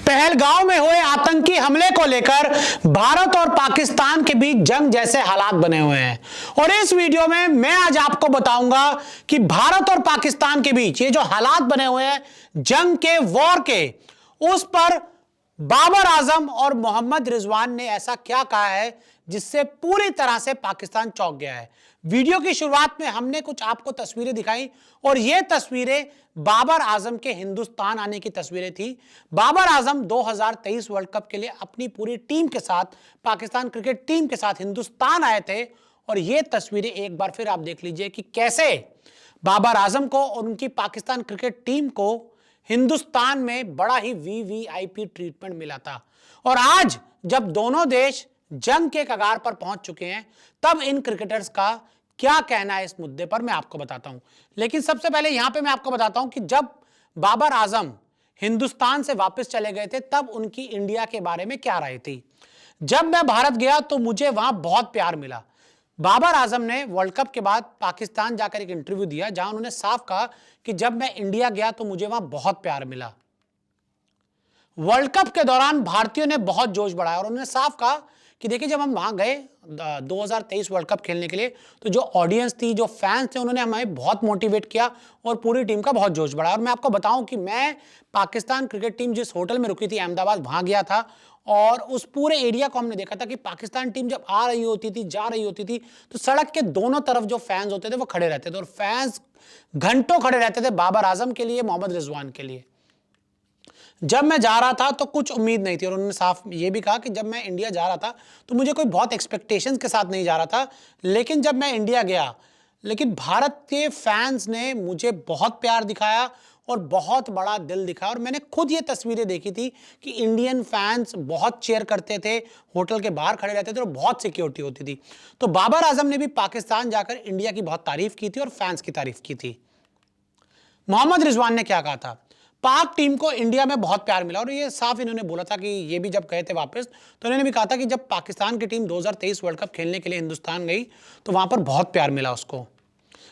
पहलगांव में हुए आतंकी हमले को लेकर भारत और पाकिस्तान के बीच जंग जैसे हालात बने हुए हैं और इस वीडियो में मैं आज आपको बताऊंगा कि भारत और पाकिस्तान के बीच ये जो हालात बने हुए हैं जंग के, वॉर के, उस पर बाबर आजम और मोहम्मद रिजवान ने ऐसा क्या कहा है जिससे पूरी तरह से पाकिस्तान चौंक गया है। वीडियो की शुरुआत में हमने कुछ आपको तस्वीरें दिखाई और ये तस्वीरें बाबर आजम के हिंदुस्तान आने की तस्वीरें थी। बाबर आजम 2023 वर्ल्ड कप के लिए अपनी पूरी टीम के साथ, पाकिस्तान क्रिकेट टीम के साथ हिंदुस्तान आए थे और ये तस्वीरें एक बार फिर आप देख लीजिए कि कैसे बाबर आजम को और उनकी पाकिस्तान क्रिकेट टीम को हिंदुस्तान में बड़ा ही वीवीआईपी ट्रीटमेंट मिला था। और आज जब दोनों देश जंग के कगार पर पहुंच चुके हैं तब इन क्रिकेटर्स का क्या कहना है इस मुद्दे पर मैं आपको बताता हूं। लेकिन सबसे पहले यहां पे मैं आपको बताता हूं कि जब बाबर आजम हिंदुस्तान से वापस चले गए थे तब उनकी इंडिया के बारे में क्या राय थी। जब मैं भारत गया तो मुझे वहां बहुत प्यार मिला। बाबर आजम ने वर्ल्ड कप के बाद पाकिस्तान जाकर एक इंटरव्यू दिया जहां उन्होंने साफ कहा कि जब मैं इंडिया गया तो मुझे वहां बहुत प्यार मिला। वर्ल्ड कप के दौरान भारतीयों ने बहुत जोश बढ़ाया और उन्होंने साफ कहा कि देखिए जब हम वहां गए 2023 वर्ल्ड कप खेलने के लिए तो जो ऑडियंस थी, जो फैंस थे, उन्होंने हमें बहुत मोटिवेट किया और पूरी टीम का बहुत जोश बढ़ाया। और मैं आपको बताऊं कि मैं पाकिस्तान क्रिकेट टीम जिस होटल में रुकी थी अहमदाबाद, वहां गया था और उस पूरे एरिया को हमने देखा था कि पाकिस्तान टीम जब आ रही होती थी, जा रही होती थी तो सड़क के दोनों तरफ जो फैंस होते थे वो खड़े रहते थे और फैंस घंटों खड़े रहते थे बाबर आजम के लिए, मोहम्मद रिजवान के लिए। जब मैं जा रहा था तो कुछ उम्मीद नहीं थी और उन्होंने साफ ये भी कहा कि जब मैं इंडिया जा रहा था तो मुझे कोई बहुत एक्सपेक्टेशंस के साथ नहीं जा रहा था, लेकिन जब मैं इंडिया गया, लेकिन भारत के फैंस ने मुझे बहुत प्यार दिखाया और बहुत बड़ा दिल दिखाया। और मैंने खुद ये तस्वीरें देखी थी कि इंडियन फैंस बहुत चीयर करते थे, होटल के बाहर खड़े रहते थे और बहुत सिक्योरिटी होती थी। तो बाबर आजम ने भी पाकिस्तान जाकर इंडिया की बहुत तारीफ की थी और फैंस की तारीफ की थी। मोहम्मद रिजवान ने क्या कहा था, पाक टीम को इंडिया में बहुत प्यार मिला और ये साफ इन्होंने बोला था कि ये भी जब गए थे वापस तो इन्होंने भी कहा था कि जब पाकिस्तान की टीम 2023 वर्ल्ड कप खेलने के लिए हिंदुस्तान गई तो वहां पर बहुत प्यार मिला उसको।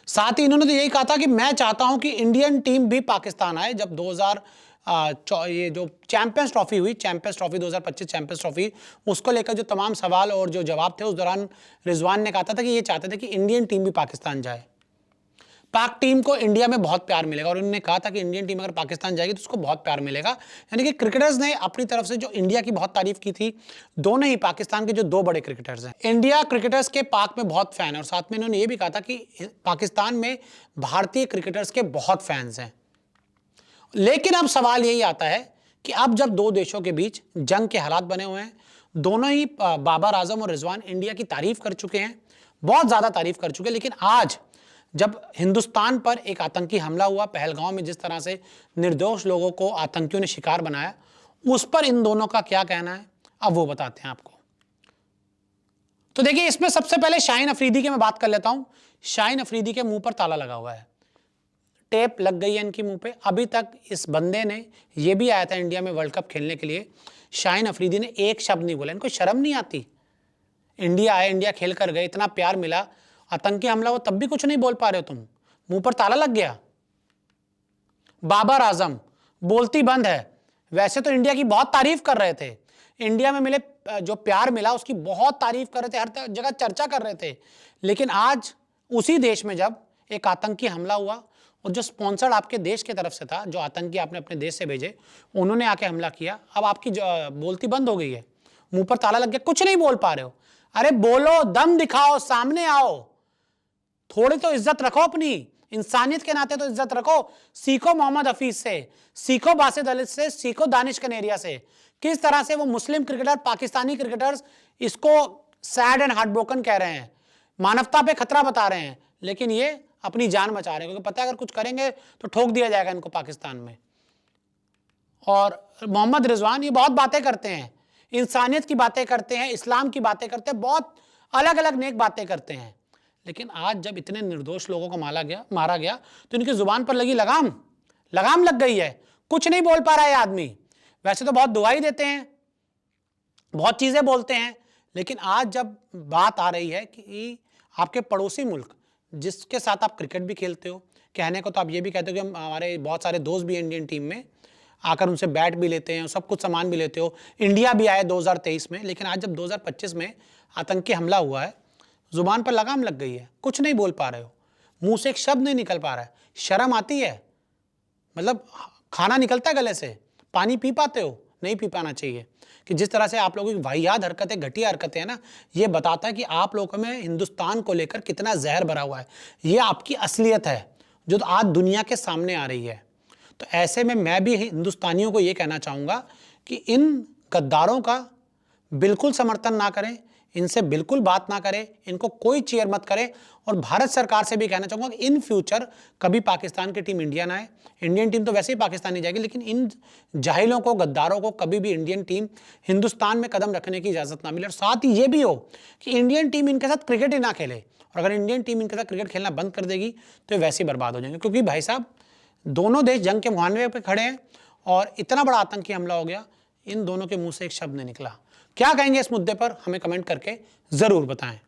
साथ ही इन्होंने तो यही कहा था कि मैं चाहता हूं कि इंडियन टीम भी पाकिस्तान आए। जब 2000 ये जो चैंपियंस ट्रॉफी हुई, चैंपियंस ट्रॉफी 2025 चैंपियंस ट्रॉफी, उसको लेकर जो तमाम सवाल और जो जवाब थे उस दौरान रिजवान ने कहा था कि ये चाहते थे कि इंडियन टीम भी पाकिस्तान जाए, पाक टीम को इंडिया में बहुत प्यार मिलेगा। और उन्होंने कहा था कि इंडियन टीम अगर पाकिस्तान जाएगी तो उसको बहुत प्यार मिलेगा। यानी कि क्रिकेटर्स ने अपनी तरफ से जो इंडिया की बहुत तारीफ की थी, दोनों ही पाकिस्तान के जो दो बड़े क्रिकेटर्स हैं, इंडिया क्रिकेटर्स के पाक में बहुत फैन है और साथ में इन्होंने ये भी कहा था कि पाकिस्तान में भारतीय क्रिकेटर्स के बहुत फैंस हैं। लेकिन अब सवाल यही आता है कि अब जब दो देशों के बीच जंग के हालात बने हुए हैं, दोनों ही बाबर आजम और रिजवान इंडिया की तारीफ कर चुके हैं, बहुत ज्यादा तारीफ कर चुके हैं, लेकिन आज जब हिंदुस्तान पर एक आतंकी हमला हुआ, पहलगांव में जिस तरह से निर्दोष लोगों को आतंकियों ने शिकार बनाया, उस पर इन दोनों का क्या कहना है अब वो बताते हैं आपको। तो देखिए इसमें सबसे पहले शाहीन अफरीदी की मैं बात कर लेता हूं। शाहीन अफरीदी के मुंह पर ताला लगा हुआ है, टेप लग गई है इनकी मुंह पे। अभी तक इस बंदे ने, ये भी आया था इंडिया में वर्ल्ड कप खेलने के लिए, शाहीन अफरीदी ने एक शब्द नहीं बोला। इनको शर्म नहीं आती? इंडिया आए, इंडिया खेल कर गए, इतना प्यार मिला, आतंकी हमला हो तब भी कुछ नहीं बोल पा रहे हो तुम, मुंह पर ताला लग गया। बाबर आजम बोलती बंद है। वैसे तो इंडिया की बहुत तारीफ कर रहे थे, इंडिया में मिले जो प्यार मिला उसकी बहुत तारीफ कर रहे थे, हर जगह चर्चा कर रहे थे, लेकिन आज उसी देश में जब एक आतंकी हमला हुआ और जो स्पॉन्सर्ड आपके देश की तरफ से था, जो आतंकी आपने अपने देश से भेजे, उन्होंने आके हमला किया, अब आपकी बोलती बंद हो गई है, मुंह पर ताला लग गया, कुछ नहीं बोल पा रहे हो। अरे बोलो, दम दिखाओ, सामने आओ, थोड़ी तो इज्जत रखो, अपनी इंसानियत के नाते तो इज्जत रखो। सीखो मोहम्मद हफीज से, सीखो बासित अली से, सीखो दानिश कनेरिया से, किस तरह से वो मुस्लिम क्रिकेटर, पाकिस्तानी क्रिकेटर्स इसको सैड एंड हार्टब्रोकन कह रहे हैं, मानवता पे खतरा बता रहे हैं, लेकिन ये अपनी जान बचा रहे हैं क्योंकि पता है अगर कुछ करेंगे तो ठोक दिया जाएगा इनको पाकिस्तान में। और मोहम्मद रिजवान ये बहुत बातें करते हैं, इंसानियत की बातें करते हैं, इस्लाम की बातें करते हैं, बहुत अलग अलग नेक बातें करते हैं, लेकिन आज जब इतने निर्दोष लोगों को मारा गया तो इनकी जुबान पर लगी लगाम लग गई है, कुछ नहीं बोल पा रहा है आदमी। वैसे तो बहुत दुआई देते हैं, बहुत चीजें बोलते हैं, लेकिन आज जब बात आ रही है कि आपके पड़ोसी मुल्क जिसके साथ आप क्रिकेट भी खेलते हो, कहने को तो आप ये भी कहते हो कि हम हमारे बहुत सारे दोस्त भी इंडियन टीम में आकर उनसे बैट भी लेते हैं, सब कुछ सामान भी लेते हो। इंडिया भी आए 2023 में, लेकिन आज जब 2025 में आतंकी हमला हुआ है, जुबान पर लगाम लग गई है, कुछ नहीं बोल पा रहे हो, मुंह से एक शब्द नहीं निकल पा रहा है, शर्म आती है? मतलब खाना निकलता है गले से, पानी पी पाते हो? नहीं पी पाना चाहिए। कि जिस तरह से आप लोगों की वाहियात हरकतें, घटिया हरकतें हैं ना, ये बताता है कि आप लोगों में हिंदुस्तान को लेकर कितना जहर भरा हुआ है। ये आपकी असलियत है जो आज दुनिया के सामने आ रही है। तो ऐसे में मैं भी हिंदुस्तानियों को ये कहना चाहूँगा कि इन गद्दारों का बिल्कुल समर्थन ना करें, इनसे बिल्कुल बात ना करें, इनको कोई चीयर मत करें। और भारत सरकार से भी कहना चाहूँगा कि इन फ्यूचर कभी पाकिस्तान की टीम इंडिया ना आए। इंडियन टीम तो वैसे ही पाकिस्तान नहीं जाएगी, लेकिन इन जाहिलों को, गद्दारों को कभी भी इंडियन टीम हिंदुस्तान में कदम रखने की इजाज़त ना मिले। और साथ ही ये भी हो कि इंडियन टीम इनके साथ क्रिकेट ही ना खेले, और अगर इंडियन टीम इनके साथ क्रिकेट खेलना बंद कर देगी तो वैसे ही बर्बाद हो जाएंगे। क्योंकि भाई साहब, दोनों देश जंग के मुहाने पे खड़े हैं और इतना बड़ा आतंकी हमला हो गया, इन दोनों के मुंह से एक शब्द नहीं निकला। क्या कहेंगे इस मुद्दे पर? हमें कमेंट करके जरूर बताएं।